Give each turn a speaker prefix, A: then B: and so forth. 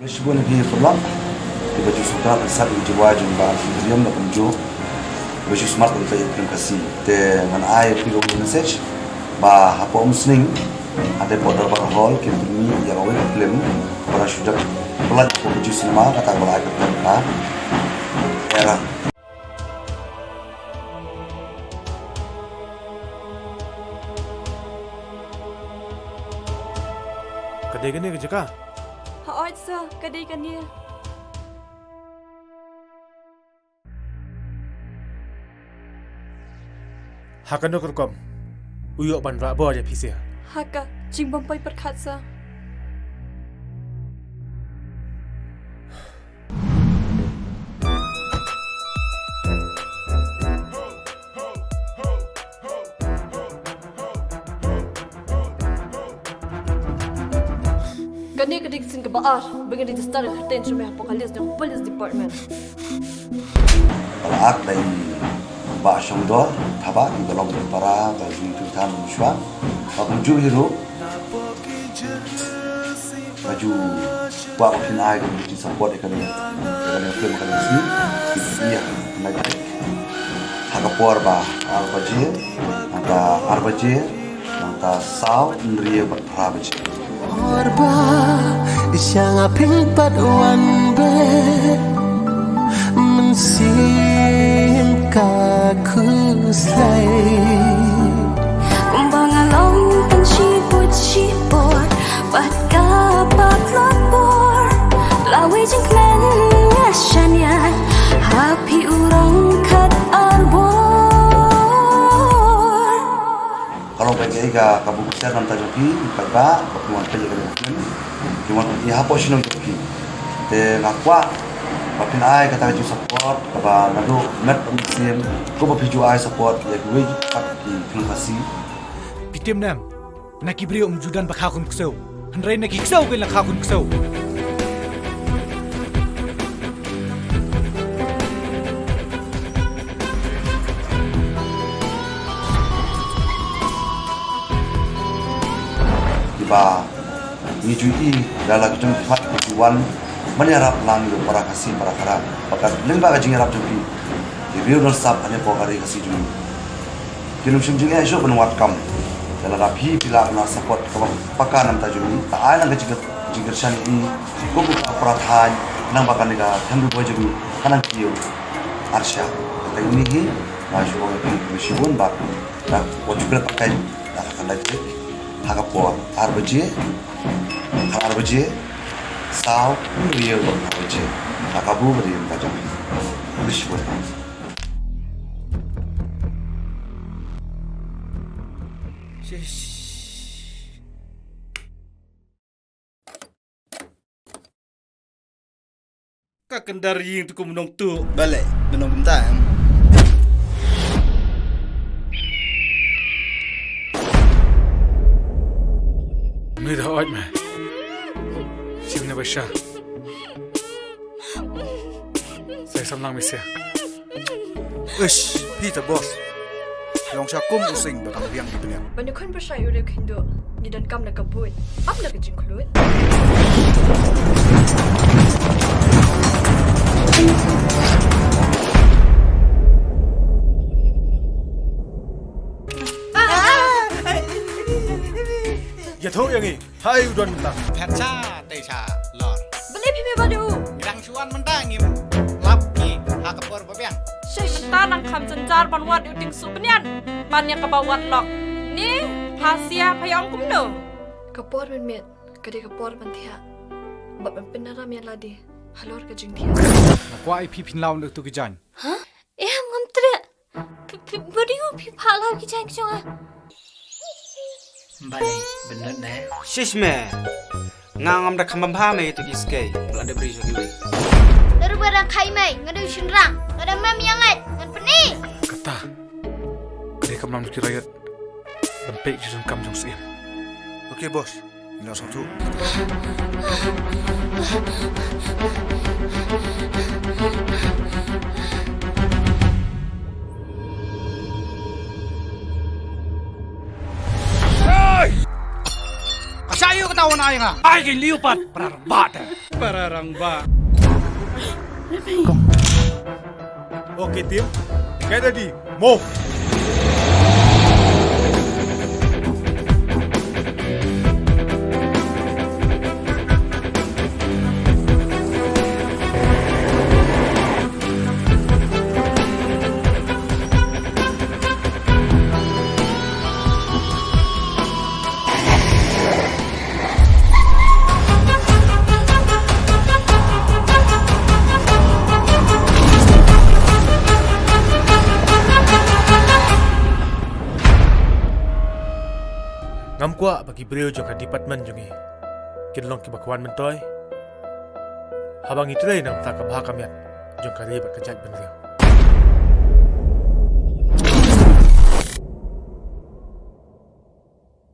A: مش بقول لك هي في اللق يبقى جو سكرات السبب يجي واجب بعد اليوم لكم جو بجو سمارت اللي يمكن كسي te man ai pilo message ba hapo musning ada border bar hall ke bumi ya rawi film para sudah pelat ko baju cinema kata bala ka era
B: Kedai kan ni kerja kah?
C: Hỏi sir, cái đi cái nia.
B: Hakan no kerkom. Uyok ban ra bo je pisia.
C: Haka, jing bompai perkat sir. Gani ka dig sin ka baar, bagi register ka attention me apocalypse ng police department.
A: balak dari ba shongdo thaba di dalam para baju itu tan muswa baju hero baju ba option ai di support ekani film kan sini iya naik hakapor ba arbaje anta saw ndriye ba prabaje
D: Orba isang aping padawan be mensim kakuslay
E: Kumbang along pansipot Ba't ka patlapor Laway jing klan nga siya niyan Happy urang kat arbor
A: kalau bagi ega kabupaten nanti joki pada pertemuan kerja kerja cuma ia apa sih joki te ngakwa bapin ai kata ju support kaba nado met musim ko bapi ju ai support ya gue pat di kasih
B: Pitim nam. Naki brio judan bakakun ksau. Handrai naki ksau ke lakakun ksau.
A: ba ni jui dalam kita fat tujuan menyerap lang yo para kasih para kara pakat lengba ka jingarap joki di rio no sab hanya pokari kasih jui kilum sim jinga iso benwat kam dalam rapi bila na support ka pakan nam tajumi ta ai nang jigar shani i ko ko prathan nang bakan ga thandu bojumi kanang kiyo arsha ta ini hi na jo ko mishibun ba ta wajibra pakai ta kan dai Hakapor arbaje saw real arbaje hakabu beri tajam bishwa
B: Kakendari yang tu ko menong tu.
F: Balik, benong bentar.
B: Mid hoit me. Sim na basha. Saya sam lang misia.
F: Ish, Peter boss. Long sya kum using batang biang di dunia.
C: Banyak kan bersaya udah kindo. Ni dan kam nak kabut. Apa nak jing kelut?
B: Ya tahu yang ni. Hai udan mentang.
G: แพทชาเตชาหลอด
C: Beli pimi badu.
G: รังชวนมันได้งิมรับกี่หากระปวดปะเปียง
C: Syekh mentah nang kam cencar pan wat uting supenian. Pan yang kebawat lok. Ni hasia payong kumno. Kapor men met. Kade kapor man thia. Bab men penaram ya ladi. Halor ka jing thia.
B: Nakwa ai pipin laun tu kejan.
E: Em ngam tre Budi ko pipalaw ki jang chong
G: บาลีเป็นเนิร์ดแน่
H: Shish me, ngangam da kambam pa me to iske, pelada beri so kiwe.
E: Daru barang kai mai ngadu shinrang ngada mam yangat ngan peni
B: Kata. Kedai kam nam kirayat. Bempek judun kam jong sim.
F: Okey bos. Ini langsung tu.
H: Kasayo
G: patawan ay nga.
B: Ay kay liupat para bata.
G: Pararangba.
I: Okay, team. Get ready. Move. Ngam kwa bagi beliau jong department jongi. Kinlong kibakuan mentoy. Habang itu nang tak kabah kamiat jong kali berkejat benrio.